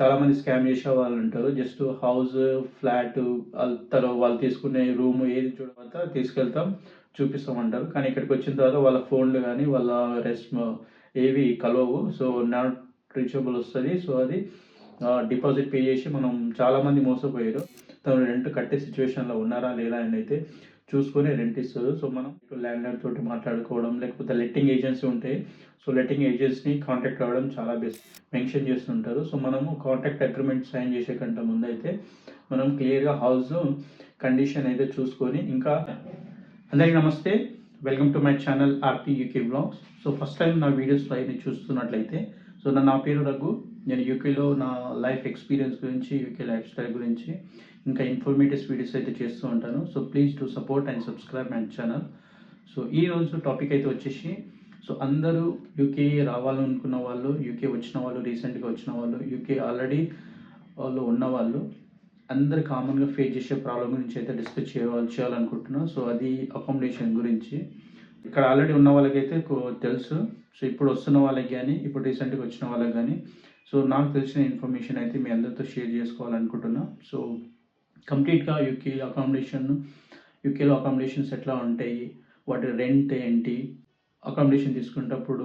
చాలామంది స్కామ్ చేసే వాళ్ళు ఉంటారు. జస్ట్ హౌస్, ఫ్లాట్ వాళ్ళు తీసుకునే రూమ్ ఏది చూడకపోతే తీసుకెళ్తాం, చూపిస్తామంటారు. కానీ ఇక్కడికి వచ్చిన తర్వాత వాళ్ళ ఫోన్లు కానీ వాళ్ళ ఏవి కలవవు. సో నాట్ రీచబుల్ వస్తుంది. సో అది డిపాజిట్ పే చేసి మనం చాలామంది మోసపోయారు. తను రెంట్ కట్టే సిచ్యువేషన్లో ఉన్నారా లేదా అని అయితే చూసుకొని రెంట్ ఇస్తారు. సో మనం ల్యాండ్ లార్డ్ తోటి మాట్లాడుకోవడం, లేకపోతే లెట్టింగ్ ఏజెన్సీ ఉంటాయి. సో లెట్టింగ్ ఏజెన్సీని కాంటాక్ట్ అవ్వడం చాలా బెస్ట్ మెన్షన్ చేస్తుంటారు. సో మనము కాంట్రాక్ట్ అగ్రిమెంట్ సైన్ చేసే కంటే ముందు అయితే మనం క్లియర్గా హౌస్ కండిషన్ అయితే చూసుకొని, ఇంకా అందరికీ నమస్తే, welcome to my channel RP UK blogs. So first time నా వీడియోస్ అయితే చూస్తున్నట్లయితే, సో నా పేరు రఘు. నేను యూకేలో నా లైఫ్ ఎక్స్పీరియన్స్ గురించి, యూకే లైఫ్ స్టైల్ గురించి, ఇంకా ఇన్ఫర్మేటివ్ వీడియోస్ అయితే చేస్తూ ఉంటాను. So please to support and subscribe my channel. So ఈరోజు టాపిక్ అయితే వచ్చేసి, సో అందరూ యూకే రావాలనుకున్న వాళ్ళు, యూకే వచ్చిన వాళ్ళు, రీసెంట్గా వచ్చిన వాళ్ళు, యూకే ఆల్రెడీ వాళ్ళు ఉన్నవాళ్ళు అందరు కామన్గా ఫేస్ చేసే ప్రాబ్లం గురించి అయితే డిస్కస్ చేయాలనుకుంటున్నాను. సో అది అకామిడేషన్ గురించి. ఇక్కడ ఆల్రెడీ ఉన్న వాళ్ళకైతే తెలుసు. సో ఇప్పుడు వస్తున్న వాళ్ళకి కానీ, ఇప్పుడు రీసెంట్గా వచ్చిన వాళ్ళకి కానీ, సో నాకు తెలిసిన ఇన్ఫర్మేషన్ అయితే మీ అందరితో షేర్ చేసుకోవాలనుకుంటున్నా. సో కంప్లీట్గా యూకేలో అకామిడేషన్స్ ఎట్లా ఉంటాయి, వాటి రెంట్ ఏంటి, అకామిడేషన్ తీసుకునేటప్పుడు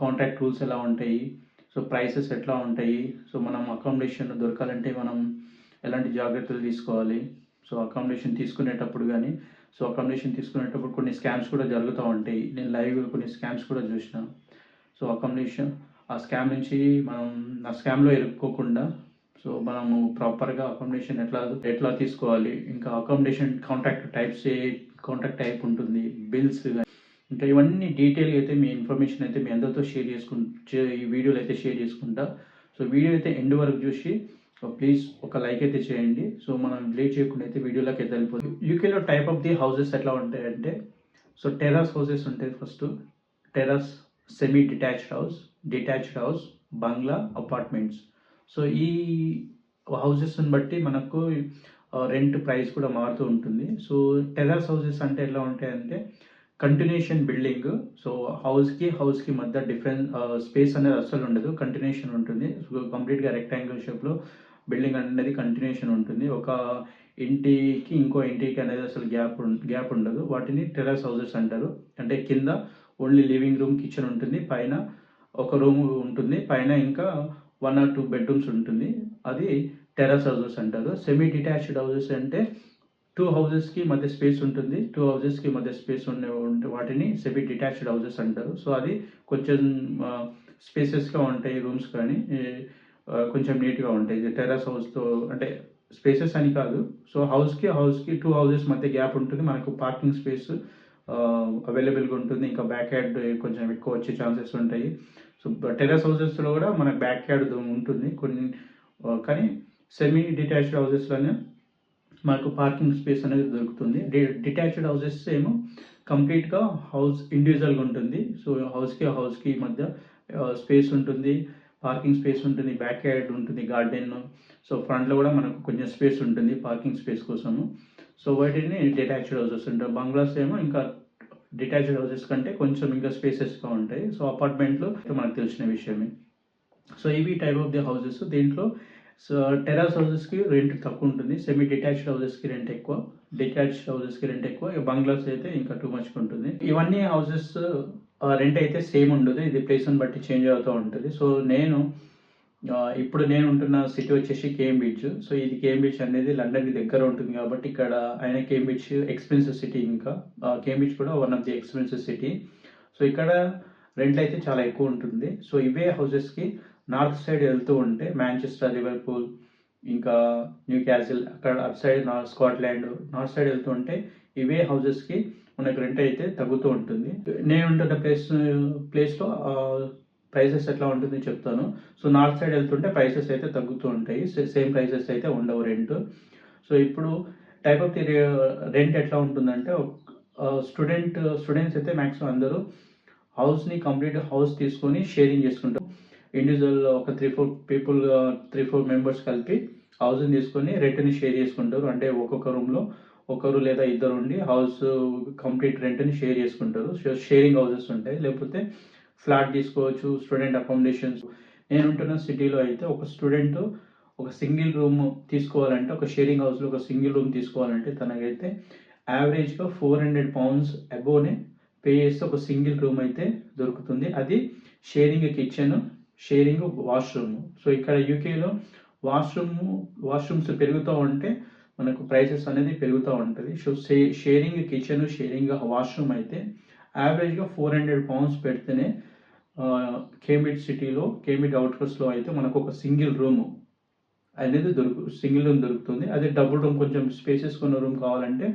కాంట్రాక్ట్ రూల్స్ ఎలా ఉంటాయి, సో ప్రైసెస్ ఎట్లా ఉంటాయి, సో మనం అకామిడేషన్ దొరకాలంటే మనం ఎలాంటి జాగ్రత్తలు తీసుకోవాలి, సో అకామిడేషన్ తీసుకునేటప్పుడు కానీ, సో అకామిడేషన్ తీసుకునేటప్పుడు కొన్ని స్కామ్స్ కూడా జరుగుతూ ఉంటాయి. నేను లైవ్గా కొన్ని స్కామ్స్ కూడా చూసిన. సో అకామిడేషన్ ఆ స్కామ్ నుంచి మనం ఆ స్కామ్లో ఇరుక్కోకుండా, సో మనము ప్రాపర్గా అకామిడేషన్ ఎట్లా తీసుకోవాలి, ఇంకా అకామిడేషన్ కాంట్రాక్ట్ టైప్ ఉంటుంది, బిల్స్, ఇంకా ఇవన్నీ డీటెయిల్గా అయితే మీ ఇన్ఫర్మేషన్ అయితే మీ అందరితో ఈ వీడియోలో అయితే షేర్ చేసుకుంటా. సో వీడియో అయితే ఎండ్ వరకు చూసి ప్లీజ్ ఒక లైక్ అయితే చేయండి. సో మనం లేట్ చేయకుండా అయితే వీడియోలోకి అయితే వెళ్ళిపోతుంది. యూకేలో టైప్ ఆఫ్ ది హౌసెస్ ఎట్లా ఉంటాయంటే, సో టెర్రస్ హౌసెస్ ఉంటాయి. First terrace, semi detached house, bungalow, apartments. So ఈ హౌసెస్ని బట్టి మనకు రెంట్ ప్రైస్ కూడా మారుతూ ఉంటుంది. సో టెర్రస్ హౌసెస్ అంటే ఎలా ఉంటాయంటే కంటిన్యూషన్ బిల్డింగ్. సో హౌస్కి మధ్య డిఫరెంట్ స్పేస్ అనేది అస్సలు ఉండదు, కంటిన్యూషన్ ఉంటుంది. సో కంప్లీట్గా రెక్టాంగిల్ షేప్లో బిల్డింగ్ అనేది కంటిన్యూషన్ ఉంటుంది. ఒక ఇంటికి ఇంకో ఇంటికి అనేది అసలు గ్యాప్ ఉండదు. వాటిని టెర్రస్ హౌసెస్ అంటారు. అంటే కింద ఓన్లీ లివింగ్ రూమ్, కిచెన్ ఉంటుంది, పైన ఒక రూమ్ ఉంటుంది, పైన ఇంకా 1 or 2 బెడ్రూమ్స్ ఉంటుంది. అది టెర్రస్ హౌసెస్ అంటారు. సెమీ డిటాచ్డ్ హౌసెస్ అంటే 2 హౌసెస్కి మధ్య స్పేస్ ఉంటుంది, 2 హౌసెస్కి మధ్య స్పేస్ ఉండే వాటిని సెమీ డిటాచ్డ్ హౌసెస్ అంటారు. సో అది కొంచెం స్పేసెస్గా ఉంటాయి రూమ్స్, కానీ కొంచెం నీట్గా ఉంటాయి. టెర్రస్ హౌస్తో అంటే స్పేసెస్ అని కాదు. సో హౌస్కి 2 హౌసెస్ మధ్య గ్యాప్ ఉంటుంది, మనకు పార్కింగ్ స్పేస్ అవైలబుల్గా ఉంటుంది, ఇంకా బ్యాక్ యార్డ్ కొంచెం ఎక్కువ వచ్చే ఛాన్సెస్ ఉంటాయి. సో టెర్రస్ హౌసెస్లో కూడా మనకు బ్యాక్ యార్డ్ ఉంటుంది కొన్ని, కానీ సెమీ డిటాచ్డ్ హౌసెస్లోనే మనకు పార్కింగ్ స్పేస్ అనేది దొరుకుతుంది. డిటాచ్డ్ హౌసెస్ ఏమో కంప్లీట్గా హౌస్ ఇండివిజువల్గా ఉంటుంది. సో హౌస్కి మధ్య స్పేస్ ఉంటుంది, పార్కింగ్ స్పేస్ ఉంటుంది, బ్యాక్ యార్డ్ ఉంటుంది, గార్డెన్. సో ఫ్రంట్లో కూడా మనకు కొంచెం స్పేస్ ఉంటుంది పార్కింగ్ స్పేస్ కోసము. సో వాటిని డిటాచ్డ్ హౌసెస్ ఉంటాయి. బంగ్లాస్ ఏమో ఇంకా డిటాచ్డ్ హౌసెస్ కంటే కొంచెం ఇంకా స్పేసెస్గా ఉంటాయి. సో అపార్ట్మెంట్లు మనకు తెలిసిన విషయమే. సో ఇవి టైప్ ఆఫ్ ది హౌసెస్. దీంట్లో సో టెర్రస్ హౌసెస్కి రెంట్ తక్కువ ఉంటుంది, సెమీ డిటాచ్డ్ హౌసెస్కి రెంట్ ఎక్కువ, డిటాచ్డ్ హౌసెస్ కి రెంట్ ఎక్కువ, బంగ్లాస్ అయితే ఇంకా టూ మచ్ ఉంటుంది. ఇవన్నీ హౌసెస్ రెంట్ అయితే సేమ్ ఉండదు, ఇది ప్లేస్ని బట్టి చేంజ్ అవుతూ ఉంటుంది. సో ఇప్పుడు నేను ఉంటున్న సిటీ వచ్చేసి కేంబ్రిడ్జ్. సో ఇది కేంబ్రిడ్జ్ అనేది లండన్కి దగ్గర ఉంటుంది కాబట్టి ఇక్కడ ఆయన కేంబ్రిడ్జ్ ఎక్స్పెన్సివ్ సిటీ, ఇంకా కేంబ్రిడ్జ్ కూడా one of the expensive city. So ఇక్కడ రెంట్ అయితే చాలా ఎక్కువ ఉంటుంది. సో ఇవే హౌసెస్కి నార్త్ సైడ్ వెళ్తూ ఉంటే మాంచెస్టర్, లివర్పూల్, ఇంకా న్యూ క్యాసిల్, అక్కడ అటు సైడ్ స్కాట్లాండ్ నార్త్ సైడ్ వెళ్తూ ఉంటే ఇవే హౌసెస్కి మనకు రెంట్ అయితే తగ్గుతూ ఉంటుంది. నేను ఉంటున్న ప్లేస్లో ప్రైసెస్ ఎట్లా ఉంటుంది చెప్తాను. సో నార్త్ సైడ్ వెళ్తుంటే ప్రైసెస్ అయితే తగ్గుతూ ఉంటాయి, సేమ్ ప్రైసెస్ అయితే ఉండవు రెంట్. సో ఇప్పుడు టైప్ ఆఫ్ ది రెంట్ ఎట్లా ఉంటుందంటే, స్టూడెంట్స్ అయితే మ్యాక్సిమం అందరూ హౌస్ని కంప్లీట్ హౌస్ తీసుకొని షేరింగ్ చేసుకుంటారు. ఇండివిజువల్ ఒక 3-4 మెంబర్స్ కలిపి హౌస్ని తీసుకొని రెంట్ని షేర్ చేసుకుంటారు. అంటే ఒక్కొక్క రూమ్లో ఒకరు లేదా ఇద్దరు ఉండి హౌస్ కంప్లీట్ రెంట్ని షేర్ చేసుకుంటారు. షేరింగ్ హౌసెస్ ఉంటాయి. లేకపోతే ఫ్లాట్ తీసుకోవచ్చు, స్టూడెంట్ అకామిడేషన్స్ నేను ఉంటున్న సిటీలో అయితే ఒక స్టూడెంట్ ఒక సింగిల్ రూమ్ తీసుకోవాలంటే, ఒక షేరింగ్ హౌస్లో ఒక సింగిల్ రూమ్ తీసుకోవాలంటే తనకైతే యావరేజ్గా £400 అబోవ్నే పే చేస్తే ఒక సింగిల్ రూమ్ అయితే దొరుకుతుంది. అది sharing kitchen, sharing washroom. So ఇక్కడ యూకేలో వాష్రూమ్స్ పెరుగుతూ ఉంటే మనకు ప్రైసెస్ అనేది పెరుగుతూ ఉంటుంది. So sharing kitchen, sharing washroom అయితే యావరేజ్గా £400 పెడితేనే కేంబ్రిడ్జ్ సిటీలో, కేంబ్రిడ్జ్ అవుట్స్కట్స్లో అయితే మనకు ఒక సింగిల్ రూమ్ అనేది సింగిల్ రూమ్ దొరుకుతుంది. అదే డబుల్ రూమ్, కొంచెం స్పేసెస్ కొన్న రూమ్ కావాలంటే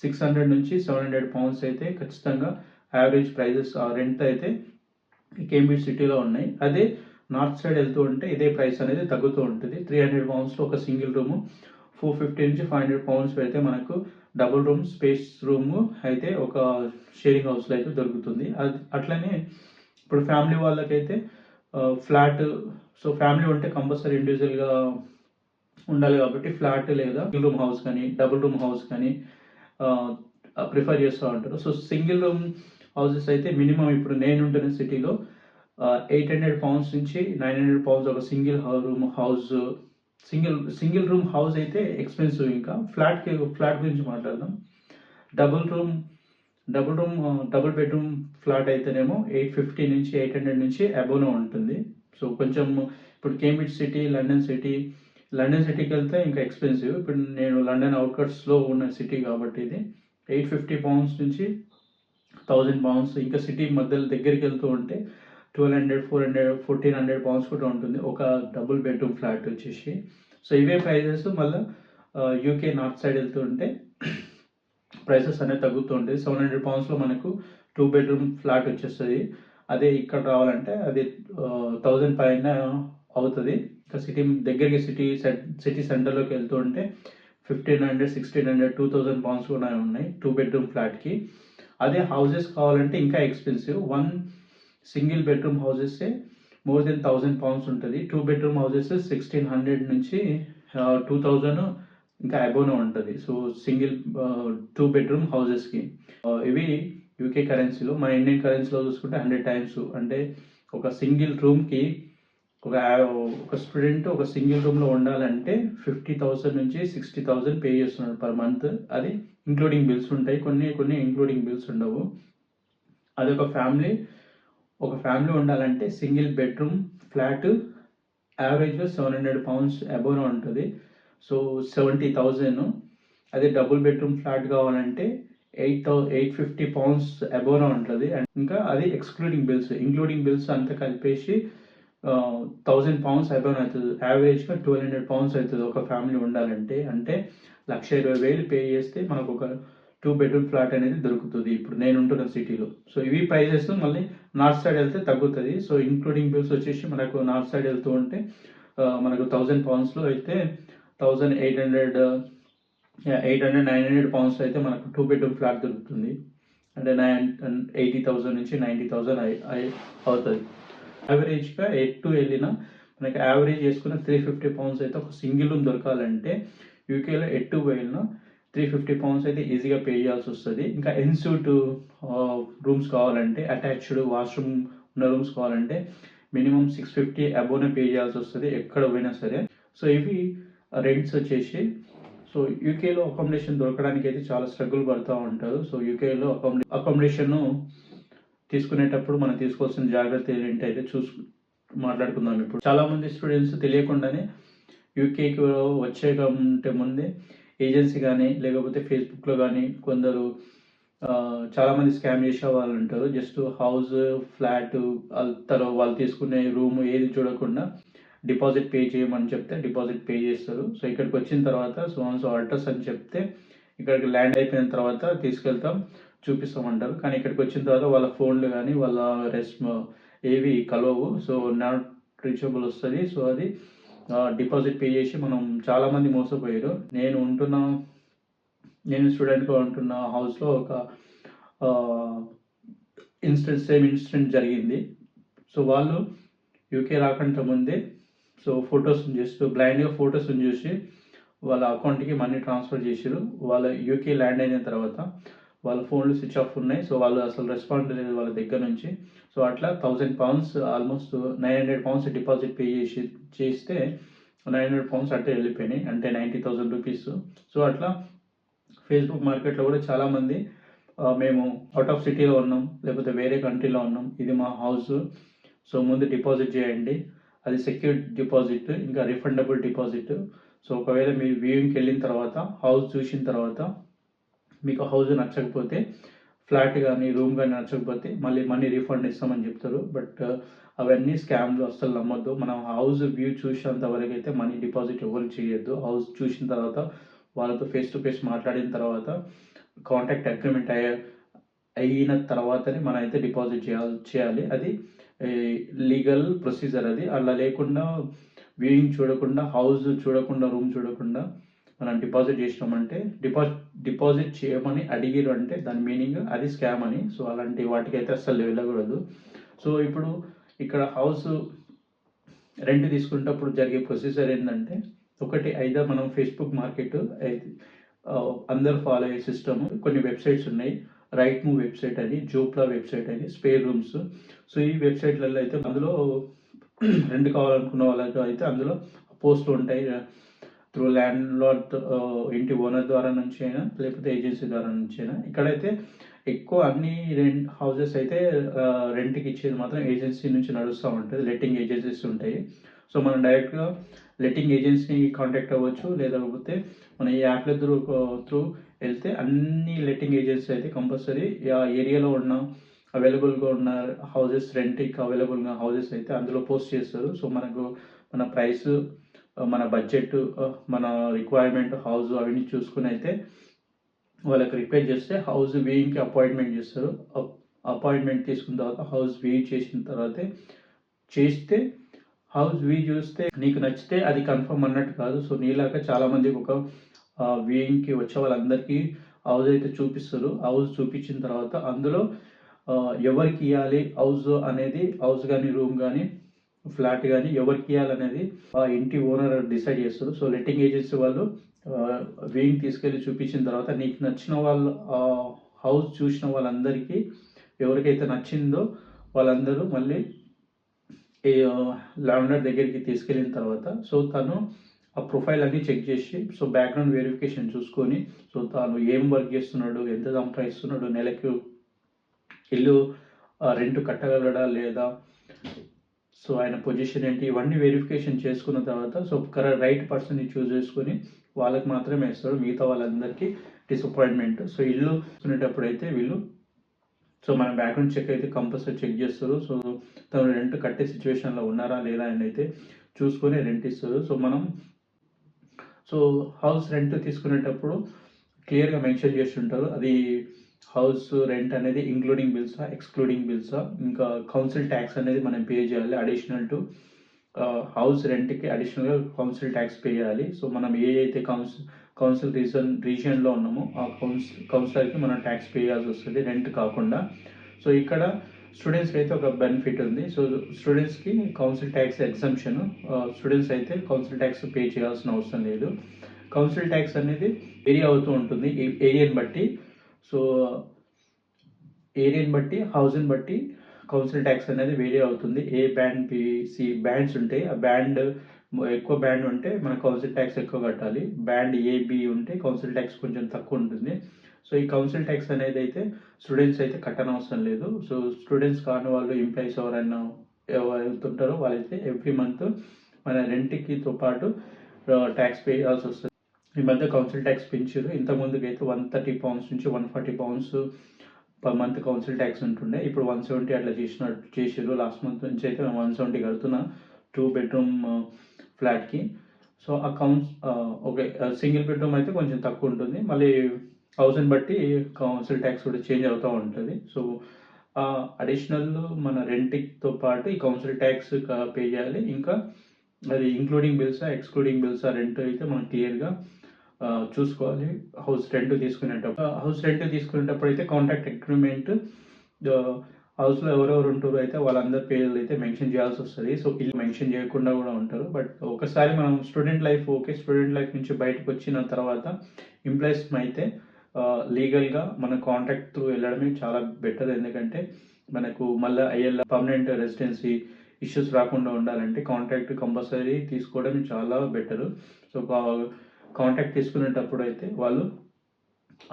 £600 నుంచి £700 అయితే ఖచ్చితంగా యావరేజ్ ప్రైజెస్ రెంట్ అయితే కేంబ్రిడ్జ్ సిటీలో ఉన్నాయి. అదే నార్త్ సైడ్ వెళ్తూ ఉంటే ఇదే ప్రైస్ అనేది తగ్గుతూ ఉంటుంది. £300లో ఒక సింగిల్ రూము, £450 నుంచి £500 పెడితే మనకు డబుల్ రూమ్, స్పేస్ రూమ్ అయితే ఒక షేరింగ్ హౌస్లో అయితే దొరుకుతుంది. అట్లనే ఇప్పుడు ఫ్యామిలీ వాళ్ళకైతే ఫ్లాట్, సో ఫ్యామిలీ ఉంటే కంపల్సరీ ఇండివిజువల్గా ఉండాలి కాబట్టి ఫ్లాట్ లేదా సింగిల్ రూమ్ హౌస్ కానీ డబుల్ రూమ్ హౌస్ కానీ ప్రిఫర్ చేస్తూ ఉంటారు. సో సింగిల్ రూమ్ హౌసెస్ అయితే మినిమం ఇప్పుడు నేను ఉంటున్న సిటీలో £800 నుంచి £900 ఒక సింగిల్ రూమ్ హౌస్ అయితే ఎక్స్పెన్సివ్. ఇంకా ఫ్లాట్ గురించి మాట్లాడదాం. డబుల్ బెడ్రూమ్ ఫ్లాట్ అయితేనేమో £850 నుంచి £800 నుంచి అబోవ్నే ఉంటుంది. సో కొంచెం ఇప్పుడు కేంబ్రిడ్జ్ సిటీ, లండన్ సిటీకి వెళ్తే ఇంకా ఎక్స్పెన్సివ్. ఇప్పుడు నేను లండన్ అవుట్కట్స్లో ఉన్న సిటీ కాబట్టి ఇది £850 నుంచి £1000. ఇంకా సిటీ మధ్యలో దగ్గరికి వెళ్తూ ఉంటే £1200, £400, £1400 కూడా ఉంటుంది ఒక డబుల్ బెడ్రూమ్ ఫ్లాట్ వచ్చేసి. సో ఇవే ప్రైజెస్ మళ్ళీ యూకే నార్త్ సైడ్ వెళ్తూ ఉంటే ప్రైసెస్ అనేది తగ్గుతూ ఉంటుంది. £700లో మనకు 2 బెడ్రూమ్ ఫ్లాట్ వచ్చేస్తుంది. అదే ఇక్కడ రావాలంటే అది 1000 పైన అవుతుంది. ఇంకా సిటీ సెంటర్లోకి వెళ్తూ ఉంటే £1500, £1600, £2000 కూడా ఉన్నాయి 2 బెడ్రూమ్ ఫ్లాట్కి. అదే హౌసెస్ కావాలంటే ఇంకా expensive. Single bedroom houses more than £1000 ఉంటుంది. 2 బెడ్రూమ్ హౌసెస్ 1600 నుంచి 2000 ఇంకా అబోవ్నే ఉంటుంది. సో సింగిల్ 2 బెడ్రూమ్ హౌసెస్కి ఇవి యూకే కరెన్సీలో. మన ఇండియన్ కరెన్సీలో చూసుకుంటే 100 టైమ్స్, అంటే ఒక సింగిల్ రూమ్కి ఒక స్టూడెంట్ ఒక సింగిల్ రూమ్లో ఉండాలంటే 50,000 నుంచి 60,000 పే చేస్తున్నాడు పర్ మంత్. అది ఇంక్లూడింగ్ బిల్స్ ఉంటాయి, కొన్ని ఇంక్లూడింగ్ బిల్స్ ఉండవు. అది ఒక ఫ్యామిలీ ఉండాలంటే సింగిల్ బెడ్రూమ్ ఫ్లాట్ యావరేజ్గా £700 అబోవ్నే ఉంటుంది. సో 70,000. అదే డబుల్ బెడ్రూమ్ ఫ్లాట్ కావాలంటే £850 అబోవ్నే ఉంటుంది. అండ్ ఇంకా అది ఇంక్లూడింగ్ బిల్స్ అంతా కలిపేసి £1,000 అబోవ్నే అవుతుంది. యావరేజ్గా £1,200 అవుతుంది ఒక ఫ్యామిలీ ఉండాలంటే. అంటే 1,20,000 పే చేస్తే మనకు ఒక 2 బెడ్రూమ్ ఫ్లాట్ అనేది దొరుకుతుంది ఇప్పుడు నేను ఉంటున్న సిటీలో. సో ఇవి ప్రైజెస్. మళ్ళీ నార్త్ సైడ్ వెళ్తే తగ్గుతుంది. సో ఇంక్లూడింగ్ బిల్స్ వచ్చేసి మనకు నార్త్ సైడ్ వెళ్తూ ఉంటే మనకు £1,000లో అయితే 1,800, £900 అయితే మనకు 2 బెడ్రూమ్ ఫ్లాట్ దొరుకుతుంది. అంటే 80,000 నుంచి 90,000 అవుతుంది. యావరేజ్గా ఎటు వెళ్ళినా మనకి యావరేజ్ చేసుకున్న £350 అయితే ఒక సింగిల్ రూమ్ దొరకాలంటే యూకేలో ఎటు వెళ్ళినా £350 అయితే ఈజీగా పే చేయాల్సి వస్తుంది. ఇంకా ఎన్సూట్ రూమ్స్ కావాలంటే, అటాచ్డ్ వాష్రూమ్ ఉన్న రూమ్స్ కావాలంటే మినిమం 650 అబోవ్నే పే చేయాల్సి వస్తుంది ఎక్కడ పోయినా సరే. సో ఇవి రెంట్స్ వచ్చేసి. సో యూకేలో అకామిడేషన్ దొరకడానికి అయితే చాలా స్ట్రగుల్ పడుతూ ఉంటారు. సో యూకేలో అకామిడేషన్ తీసుకునేటప్పుడు మనం తీసుకోవాల్సిన జాగ్రత్తలు ఏంటి అయితే మాట్లాడుకుందాం ఇప్పుడు. చాలామంది స్టూడెంట్స్ తెలియకుండానే యూకేకి వచ్చే కంటే ముందే ఏజెన్సీ కానీ లేకపోతే ఫేస్బుక్లో కానీ కొందరు చాలామంది స్కామ్ చేసే వాళ్ళు ఉంటారు. జస్ట్ హౌస్, ఫ్లాట్, వాళ్ళు తీసుకునే రూమ్ ఏది చూడకుండా డిపాజిట్ పే చేయమని చెప్తే డిపాజిట్ పే చేస్తారు. సో ఇక్కడికి వచ్చిన తర్వాత సో అడ్రస్ అని చెప్తే ఇక్కడికి ల్యాండ్ అయిపోయిన తర్వాత తీసుకెళ్తాం, చూపిస్తామంటారు. కానీ ఇక్కడికి వచ్చిన తర్వాత వాళ్ళ ఫోన్లు కానీ వాళ్ళ ఏవి కలవవు. సో నాట్ రీచబుల్ వస్తుంది. సో అది డిపాజిట్ పే చేసి మనం చాలామంది మోసపోయారు. నేను స్టూడెంట్గా ఉంటున్న హౌస్లో ఒక సేమ్ ఇన్సిడెంట్ జరిగింది. సో వాళ్ళు యూకే రాకంటే ముందే సో బ్లైండ్గా ఫొటోస్ని చూసి వాళ్ళ అకౌంట్కి మనీ ట్రాన్స్ఫర్ చేసారు. వాళ్ళ యూకే ల్యాండ్ అయిన తర్వాత వాళ్ళ ఫోన్లు స్విచ్ ఆఫ్ ఉన్నాయి. సో వాళ్ళు అసలు రెస్పాండ్ లేదు వాళ్ళ దగ్గర నుంచి. సో అట్లా £1000 ఆల్మోస్ట్ £900 డిపాజిట్ పే చేస్తే £900 అట్టే వెళ్ళిపోయినాయి. అంటే ₹90,000. సో అట్లా ఫేస్బుక్ మార్కెట్లో కూడా చాలామంది మేము అవుట్ ఆఫ్ సిటీలో ఉన్నాం, లేకపోతే వేరే కంట్రీలో ఉన్నాం, ఇది మా హౌస్, సో ముందు డిపాజిట్ చేయండి, అది సెక్యూర్డ్ డిపాజిట్, ఇంకా రిఫండబుల్ డిపాజిట్. సో ఒకవేళ మీరు వ్యూయింగ్కి వెళ్ళిన తర్వాత హౌస్ చూసిన తర్వాత మీకు హౌస్ నచ్చకపోతే, ఫ్లాట్ కానీ రూమ్ కానీ నచ్చకపోతే మళ్ళీ మనీ రీఫండ్ ఇస్తామని చెప్తారు. బట్ అవన్నీ స్కామ్లు, అస్సలు నమ్మొద్దు. మనం హౌస్ వ్యూ చూసేంత వరకు అయితే మనీ డిపాజిట్ ఎవరు చేయొద్దు. హౌస్ చూసిన తర్వాత వాళ్ళతో ఫేస్ టు ఫేస్ మాట్లాడిన తర్వాత కాంటాక్ట్ అగ్రిమెంట్ అయిన తర్వాతనే మనం అయితే డిపాజిట్ చేయాలి. అది లీగల్ ప్రొసీజర్. అది అలా లేకుండా వ్యూయింగ్ చూడకుండా, హౌస్ చూడకుండా, రూమ్ చూడకుండా మనం డిపాజిట్ చేసినామంటే, డిపాజిట్ చేయమని అడిగిరు అంటే దాని మీనింగ్ అది స్కామ్ అని. సో అలాంటి వాటికైతే అస్సలు వెళ్ళకూడదు. సో ఇప్పుడు ఇక్కడ హౌస్ రెంట్ తీసుకునేటప్పుడు జరిగే ప్రొసీజర్ ఏంటంటే, ఒకటి అయితే మనం ఫేస్బుక్ మార్కెట్ అందరు ఫాలో అయ్యే సిస్టమ్. కొన్ని వెబ్సైట్స్ ఉన్నాయి, రైట్ మూవ్ వెబ్సైట్ అని, జూప్లా వెబ్సైట్ అని, స్పేర్ రూమ్స్. సో ఈ వెబ్సైట్లలో అయితే అందులో రెంట్ కావాలనుకున్న వాళ్ళకి అయితే అందులో పోస్టులు ఉంటాయి. త్రూ ల్యాండ్ లార్డ్, ఇంటి ఓనర్ ద్వారా నుంచి అయినా, లేకపోతే ఏజెన్సీ ద్వారా నుంచి అయినా. ఇక్కడైతే ఎక్కువ అన్ని హౌసెస్ అయితే రెంట్కి ఇచ్చేది మాత్రం ఏజెన్సీ నుంచి నడుస్తూ ఉంటుంది. లెట్టింగ్ ఏజెన్సీస్ ఉంటాయి. సో మనం డైరెక్ట్గా లెట్టింగ్ ఏజెన్సీని కాంటాక్ట్ అవ్వచ్చు, లేకపోతే మన ఈ యాప్ల త్రూ వెళ్తే అన్ని లెట్టింగ్ ఏజెన్సీ అయితే కంపల్సరీ ఆ ఏరియాలో ఉన్న అవైలబుల్గా ఉన్న హౌసెస్, రెంట్కి అవైలబుల్గా హౌసెస్ అయితే అందులో పోస్ట్ చేస్తారు. సో మనకు మన ప్రైస్, మన బడ్జెట్, మన రిక్వైర్మెంట్, హౌస్ అవన్నీ చూసుకుని అయితే వాళ్ళకి రిపేర్ చేస్తే హౌస్ వ్యూయింగ్కి అపాయింట్మెంట్ చేస్తారు. అపాయింట్మెంట్ తీసుకున్న తర్వాత హౌస్ వ్యూ చేసిన తర్వాత చేస్తే, హౌస్ వ్యూ చూస్తే నీకు నచ్చితే అది కన్ఫర్మ్ అన్నట్టు కాదు. సో నీలాగా చాలామందికి ఒక వ్యూయింగ్కి వచ్చే వాళ్ళందరికీ హౌస్ అయితే చూపిస్తారు. హౌస్ చూపించిన తర్వాత అందులో ఎవరికి ఇవ్వాలి హౌస్ అనేది, హౌస్ కానీ రూమ్ కానీ ఫ్లాట్ కానీ ఎవరికి ఇవ్వాలనేది ఆ ఇంటి ఓనర్ డిసైడ్ చేస్తారు. సో లెట్టింగ్ ఏజెన్సీ వాళ్ళు వ్యూయింగ్ తీసుకెళ్ళి చూపించిన తర్వాత నీకు నచ్చిన వాళ్ళు, హౌస్ చూసిన వాళ్ళందరికీ ఎవరికైతే నచ్చిందో వాళ్ళందరూ మళ్ళీ ల్యాండ్లార్డ్ దగ్గరికి తీసుకెళ్ళిన తర్వాత, సో తను ఆ ప్రొఫైల్ అన్నీ చెక్ చేసి, సో బ్యాక్గ్రౌండ్ వెరిఫికేషన్ చూసుకొని, సో తాను ఏం వర్క్ చేస్తున్నాడు, ఎంత సంపాదిస్తున్నాడు, నెలకు ఇల్లు రెంట్ కట్టగలడా లేదా, సో ఆయన పొజిషన్ ఏంటి, ఇవన్నీ వెరిఫికేషన్ చేసుకున్న తర్వాత సో రైట్ పర్సన్ని చూస్ చేసుకొని వాళ్ళకి మాత్రమే ఇస్తాడు. మిగతా వాళ్ళందరికీ డిసప్పాయింట్మెంట్. సో ఇల్లు కొనేటప్పుడు అయితే వీళ్ళు, సో మన బ్యాక్గ్రౌండ్ చెక్ అయితే కంపల్సరీ చెక్ చేస్తారు. సో తను రెంట్ కట్టే సిచ్యువేషన్లో ఉన్నారా లేదా అని అయితే చూసుకొని రెంట్ ఇస్తారు. సో హౌస్ రెంట్ తీసుకునేటప్పుడు క్లియర్గా మెన్షన్ చేస్తుంటారు, అది హౌస్ రెంట్ అనేది ఇంక్లూడింగ్ బిల్సా, ఎక్స్క్లూడింగ్ బిల్సా, ఇంకా కౌన్సిల్ ట్యాక్స్ అనేది మనం పే చేయాలి. అడిషనల్ టు హౌస్ రెంట్కి అడిషనల్గా కౌన్సిల్ ట్యాక్స్ పే చేయాలి. సో మనం ఏ అయితే కౌన్సిల్ రీజియన్లో ఉన్నామో ఆ కౌన్సిలర్కి మనం ట్యాక్స్ పే చేయాల్సి వస్తుంది, రెంట్ కాకుండా. సో ఇక్కడ స్టూడెంట్స్కి అయితే ఒక బెనిఫిట్ ఉంది. సో స్టూడెంట్స్కి కౌన్సిల్ ట్యాక్స్ ఎగ్జంప్షన్, స్టూడెంట్స్ అయితే కౌన్సిల్ ట్యాక్స్ పే చేయాల్సిన అవసరం లేదు. కౌన్సిల్ ట్యాక్స్ అనేది వేరీ అవుతూ ఉంటుంది ఏరియాని బట్టి. సో ఏరియాని బట్టి, హౌస్ని బట్టి కౌన్సిల్ ట్యాక్స్ అనేది వేరీ అవుతుంది. ఏ బ్యాండ్, పిసి బ్యాండ్స్ ఉంటాయి. ఆ బ్యాండ్ ఎక్కువ బ్యాండ్ ఉంటే మన కౌన్సిల్ ట్యాక్స్ ఎక్కువ కట్టాలి. బ్యాండ్ ఏబి ఉంటే కౌన్సిల్ ట్యాక్స్ కొంచెం తక్కువ ఉంటుంది. సో ఈ కౌన్సిల్ ట్యాక్స్ అనేది అయితే స్టూడెంట్స్ అయితే కట్టనవసరం లేదు. సో స్టూడెంట్స్ కాని వాళ్ళు, ఎంప్లాయీస్ ఎవరైనా ఎవరుతుంటారో వాళ్ళైతే ఎవ్రీ మంత్ మన రెంట్కితో పాటు ట్యాక్స్ పే చేయాల్సి వస్తుంది. ఈ మధ్య కౌన్సిల్ ట్యాక్స్ పెంచారు. ఇంతకుముందుకు అయితే £130 నుంచి £140 పర్ మంత్ కౌన్సిల్ ట్యాక్స్ ఉంటుండే. ఇప్పుడు 170 అట్లా చేసారు. లాస్ట్ మంత్ నుంచి అయితే 170 కడుతున్నా 2 బెడ్రూమ్ ఫ్లాట్కి. సో ఆ ఓకే, సింగిల్ బెడ్రూమ్ అయితే కొంచెం తక్కువ ఉంటుంది. మళ్ళీ హౌస్ని బట్టి కౌన్సిల్ ట్యాక్స్ కూడా చేంజ్ అవుతూ ఉంటుంది. సో అడిషనల్ మన రెంట్తో పాటు ఈ కౌన్సిల్ ట్యాక్స్ పే చేయాలి. ఇంకా అది ఇంక్లూడింగ్ బిల్సా, ఎక్స్క్లూడింగ్ బిల్సా, రెంట్ అయితే మనం క్లియర్గా చూసుకోవాలి. హౌస్ రెంట్ తీసుకునేటప్పుడు అయితే కాంట్రాక్ట్ అగ్రిమెంట్, హౌస్లో ఎవరెవరు ఉంటారో అయితే వాళ్ళందరి పేర్లు అయితే మెన్షన్ చేయాల్సి వస్తుంది. సో ఇల్లు మెన్షన్ చేయకుండా కూడా ఉంటారు. బట్ ఒకసారి మనం స్టూడెంట్ లైఫ్ నుంచి బయటకు వచ్చిన తర్వాత ఎంప్లాయీస్ అయితే లీగల్గా మన కాంట్రాక్ట్ త్రూ వెళ్ళడమే చాలా బెటర్. ఎందుకంటే మనకు మళ్ళీ ఐఎల్ఆర్ పర్మనెంట్ రెసిడెన్సీ ఇష్యూస్ రాకుండా ఉండాలంటే కాంట్రాక్ట్ కంపల్సరీ తీసుకోవడం చాలా బెటరు. సో కాంట్రాక్ట్ తీసుకునేటప్పుడు అయితే వాళ్ళు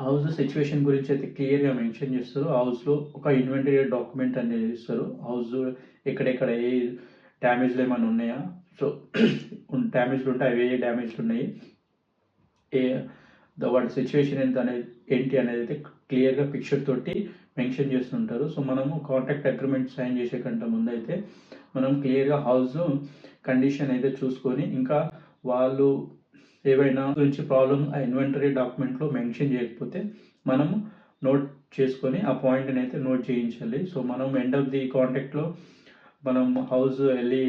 హౌస్ సిచ్యువేషన్ గురించి అయితే క్లియర్గా మెన్షన్ చేస్తారు. హౌస్లో ఒక ఇన్వెంటరీ డాక్యుమెంట్ అనేది ఇస్తారు. హౌస్ ఎక్కడెక్కడ ఏ డ్యామేజ్లు ఏమైనా ఉన్నాయా, సో డ్యామేజ్లు ఉంటే అవి ఏ డ్యామేజ్లు ఉన్నాయి, ఏ వాటి సిచ్యువేషన్ ఏంటి అనేది అయితే క్లియర్గా పిక్చర్ తోటి మెన్షన్ చేస్తుంటారు. సో మనము కాంట్రాక్ట్ అగ్రిమెంట్ సైన్ చేసే కంటే ముందు అయితే మనం క్లియర్గా హౌస్ కండిషన్ అయితే చూసుకొని, ఇంకా వాళ్ళు ఏవైనా గురించి ప్రాబ్లం ఆ ఇన్వెంటరీ డాక్యుమెంట్లో మెన్షన్ చేయకపోతే మనం నోట్ చేసుకొని ఆ పాయింట్ని అయితే నోట్ చేయించాలి. సో మనం ఎండ్ ఆఫ్ ది కాంట్రాక్ట్లో మనం హౌస్ వెళ్ళి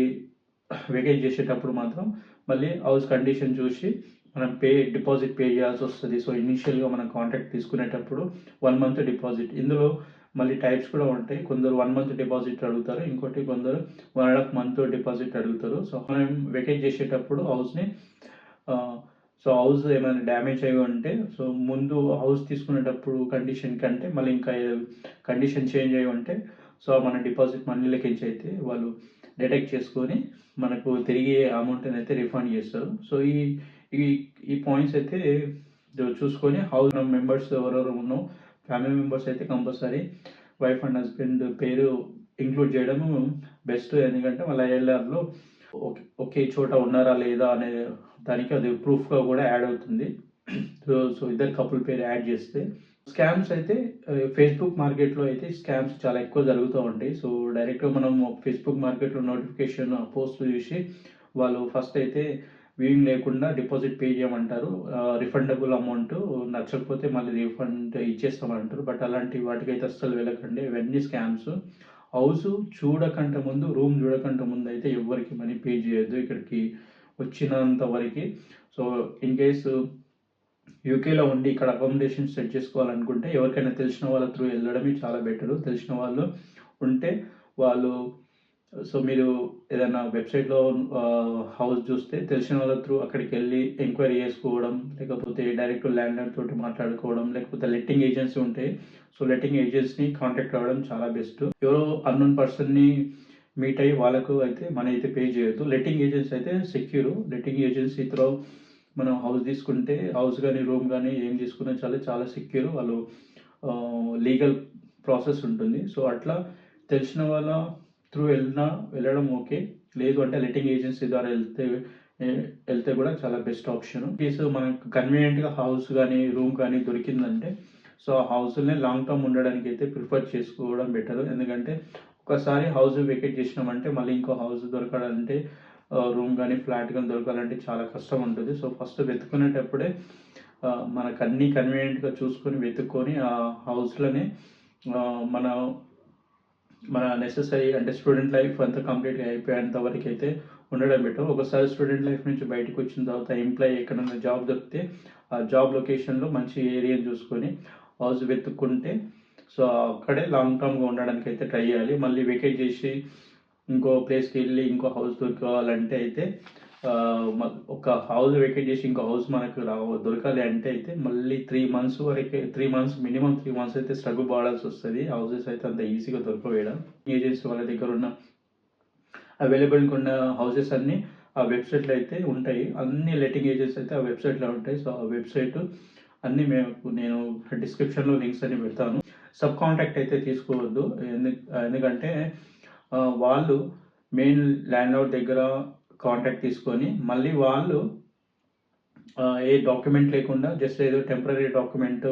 వెకేట్ చేసేటప్పుడు మాత్రం మళ్ళీ హౌస్ కండిషన్ చూసి మనం డిపాజిట్ పే చేయాల్సి వస్తుంది. సో ఇనిషియల్గా మనం కాంట్రాక్ట్ తీసుకునేటప్పుడు 1 month డిపాజిట్. ఇందులో మళ్ళీ టైప్స్ కూడా ఉంటాయి. కొందరు 1 month డిపాజిట్ అడుగుతారు, ఇంకోటి కొందరు 1.5 month డిపాజిట్ అడుగుతారు. సో మనం వెకేట్ చేసేటప్పుడు హౌస్ని సో హౌస్ ఏమైనా డ్యామేజ్ అయ్యి ఉంటే, సో ముందు హౌస్ తీసుకునేటప్పుడు కండిషన్ కంటే మళ్ళీ ఇంకా కండిషన్ చేంజ్ అయ్యి ఉంటే, సో మన డిపాజిట్ మనీ లెక్కించి అయితే వాళ్ళు డిటెక్ట్ చేసుకొని మనకు తిరిగి అమౌంట్ని అయితే రిఫండ్ చేస్తారు. సో ఈ ఈ ఈ పాయింట్స్ అయితే చూసుకొని హౌస్ మెంబర్స్ ఎవరెవరు ఉన్నో ఫ్యామిలీ మెంబర్స్ అయితే కంపల్సరీ వైఫ్ అండ్ హస్బెండ్ పేరు ఇంక్లూడ్ చేయడం బెస్ట్. ఎందుకంటే వాళ్ళ ఐఎల్ఆర్లో ఒకే చోట ఉన్నారా లేదా అనే దానికి అది ప్రూఫ్గా కూడా యాడ్ అవుతుంది. సో ఇద్దరు కపుల్ పేరు యాడ్ చేస్తే. స్కామ్స్ అయితే ఫేస్బుక్ మార్కెట్లో అయితే స్కామ్స్ చాలా ఎక్కువ జరుగుతూ ఉంటాయి. సో డైరెక్ట్గా మనం ఫేస్బుక్ మార్కెట్లో నోటిఫికేషన్ పోస్ట్ చూసి వాళ్ళు ఫస్ట్ అయితే వ్యూయింగ్ లేకుండా డిపాజిట్ పే చేయమంటారు. రిఫండబుల్ అమౌంట్ నచ్చకపోతే మళ్ళీ రిఫండ్ ఇచ్చేస్తామంటారు. బట్ అలాంటి వాటికైతే అస్సలు వెళ్ళకండి, ఇవన్నీ స్కామ్స్. హౌస్ చూడకంటే ముందు, రూమ్ చూడకంటే ముందు అయితే ఎవరికి మనీ పే చేయొద్దు ఇక్కడికి వచ్చినంత వరకు. సో ఇన్ కేసు యూకేలో ఉండి ఇక్కడ అకామిడేషన్ సెట్ చేసుకోవాలనుకుంటే ఎవరికైనా తెలిసిన వాళ్ళ త్రూ వెళ్ళడమే చాలా బెటరు. తెలిసిన వాళ్ళు ఉంటే వాళ్ళు, సో మీరు ఏదైనా వెబ్సైట్లో హౌస్ చూస్తే తెలిసిన వాళ్ళ త్రూ అక్కడికి వెళ్ళి ఎంక్వైరీ చేసుకోవడం, లేకపోతే డైరెక్ట్ ల్యాండ్ తోటి మాట్లాడుకోవడం, లేకపోతే లెట్టింగ్ ఏజెన్సీ ఉంటాయి. సో లెట్టింగ్ ఏజెన్సీని కాంటాక్ట్ అవ్వడం చాలా బెస్ట్. ఎవరో అన్నోన్ పర్సన్ని మీట్ అయ్యి వాళ్ళకు అయితే మనీ అయితే పే చేయొద్దు. లెట్టింగ్ ఏజెన్సీ అయితే సెక్యూర్. లెట్టింగ్ ఏజెన్సీతో మనం హౌస్ తీసుకుంటే, హౌస్ కానీ రూమ్ కానీ ఏం తీసుకున్నా చాలా సెక్యూర్. వాళ్ళు లీగల్ ప్రాసెస్ ఉంటుంది. సో అట్లా తెలిసిన వాళ్ళ త్రూ వెళ్ళడం ఓకే. లేదు అంటే లెట్టింగ్ ఏజెన్సీ ద్వారా వెళ్తే కూడా చాలా బెస్ట్ ఆప్షన్. కేసు మనకు కన్వీనియంట్గా హౌస్ కానీ రూమ్ కానీ దొరికిందంటే, సో ఆ హౌస్ని లాంగ్ టర్మ్ ఉండడానికి అయితే ప్రిఫర్ చేసుకోవడం బెటర్. ఎందుకంటే ఒకసారి హౌస్ వెకేట్ చేసినామంటే మళ్ళీ ఇంకో హౌస్ దొరకాలంటే, రూమ్ కానీ ఫ్లాట్ కానీ దొరకాలంటే చాలా కష్టం ఉంటుంది. సో ఫస్ట్ వెతుక్కునేటప్పుడే మనకు అన్నీ కన్వీనియంట్గా చూసుకొని వెతుక్కొని ఆ హౌస్లోనే మన నెసెసరీ అంటే స్టూడెంట్ లైఫ్ అంతా కంప్లీట్గా అయిపోయేంత వరకు అయితే ఉండడం బెటర్. ఒకసారి స్టూడెంట్ లైఫ్ నుంచి బయటకు వచ్చిన తర్వాత ఎంప్లాయీ ఎక్కడైనా జాబ్ దొరికితే ఆ జాబ్ లొకేషన్లో మంచి ఏరియాని చూసుకొని హౌస్ వెతుక్కుంటే, సో అక్కడే లాంగ్ టర్మ్గా ఉండడానికి అయితే ట్రై చేయాలి. మళ్ళీ వెకేట్ చేసి ఇంకో ప్లేస్కి వెళ్ళి ఇంకో హౌస్ దొరకాలంటే అయితే, ఒక హౌస్ వెకేట్ చేసి ఇంకో హౌస్ మనకు దొరకాలి అంటే అయితే మళ్ళీ 3 months వరకు, 3 months మినిమం 3 months అయితే స్ట్రగుల్ పడాల్సి వస్తుంది. హౌసెస్ అయితే అంత ఈజీగా దొరకవేయడం. ఏజెన్సీ వాళ్ళ దగ్గర ఉన్న అవైలబుల్గా ఉన్న హౌసెస్ అన్నీ ఆ వెబ్సైట్లో అయితే ఉంటాయి. అన్ని లెట్టింగ్ ఏజెన్సీ అయితే ఆ వెబ్సైట్లో ఉంటాయి. సో ఆ వెబ్సైట్ అన్నీ నేను డిస్క్రిప్షన్లో లింక్స్ అన్ని పెడతాను. సబ్ కాంట్రాక్ట్ అయితే తీసుకోవద్దు. ఎందుకంటే వాళ్ళు మెయిన్ ల్యాండ్ లార్డ్ దగ్గర కాంట్రాక్ట్ తీసుకొని మళ్ళీ వాళ్ళు ఏ డాక్యుమెంట్ లేకుండా జస్ట్ ఏదో temporary document,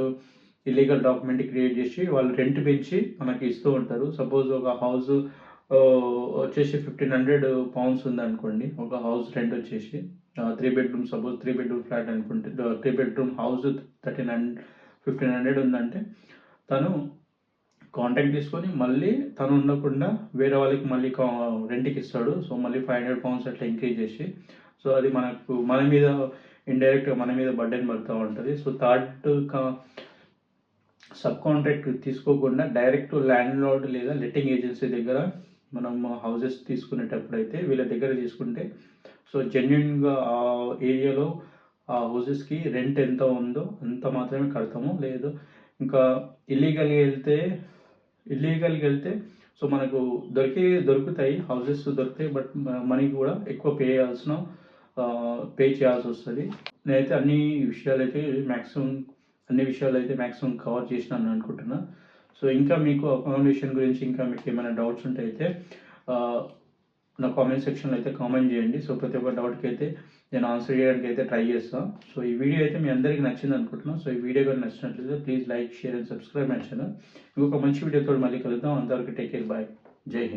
illegal document create చేసి వాళ్ళు రెంట్ పెంచి మనకి ఇస్తూ ఉంటారు. సపోజ్ ఒక హౌస్ వచ్చేసి £1,500 ఉందనుకోండి. ఒక హౌస్ రెంట్ వచ్చేసి 3 bedroom, సపోజ్ 3 bedroom ఫ్లాట్ అనుకుంటే 3 bedroom హౌస్ 1,500 ఉందంటే తను కాంటాక్ట్ తీసుకొని మళ్ళీ తను ఉండకుండా వేరే వాళ్ళకి మళ్ళీ రెంట్కి ఇస్తాడు. సో మళ్ళీ £500 అట్లా ఇంక్రీజ్ చేసి, సో అది మన మీద ఇండైరెక్ట్గా మన మీద బర్డెన్ పడుతూ ఉంటుంది. సో థర్డ్ సబ్ కాంట్రాక్ట్ తీసుకోకుండా డైరెక్ట్ ల్యాండ్ లార్డ్ లేదా లెట్టింగ్ ఏజెన్సీ దగ్గర మనం హౌసెస్ తీసుకునేటప్పుడు అయితే వీళ్ళ దగ్గర తీసుకుంటే, సో జెన్యున్గా ఆ ఏరియాలో ఆ హౌసెస్కి రెంట్ ఎంత ఉందో అంత మాత్రమే కడతాము. లేదు ఇంకా ఇల్లీగల్‌గా వెళ్తే సో మనకు దొరుకుతాయి హౌసెస్ దొరుకుతాయి. బట్ మనీ కూడా ఎక్కువ పే చేయాల్సి వస్తుంది. నేనైతే అన్ని విషయాలైతే మ్యాక్సిమం కవర్ చేసినాను అనుకుంటున్నా. సో ఇంకా మీకు అకామిడేషన్ గురించి ఇంకా మీకు ఏమైనా డౌట్స్ ఉంటే అయితే నా కామెంట్ సెక్షన్లో అయితే కామెంట్ చేయండి. సో ప్రతి ఒక్క డౌట్కి అయితే నేను ఆన్సర్ చేయడానికి అయితే ట్రై చేస్తాను. సో ఈ వీడియో అయితే మీ అందరికీ నచ్చింది అనుకుంటున్నాను. సో ఈ వీడియో కానీ నచ్చినట్లయితే please like, share and subscribe my channel. ఇంకొక మంచి వీడియోతో మళ్ళీ కలుద్దాం. అంతవరకు టేక్ కేర్, బాయ్, జై హింద్.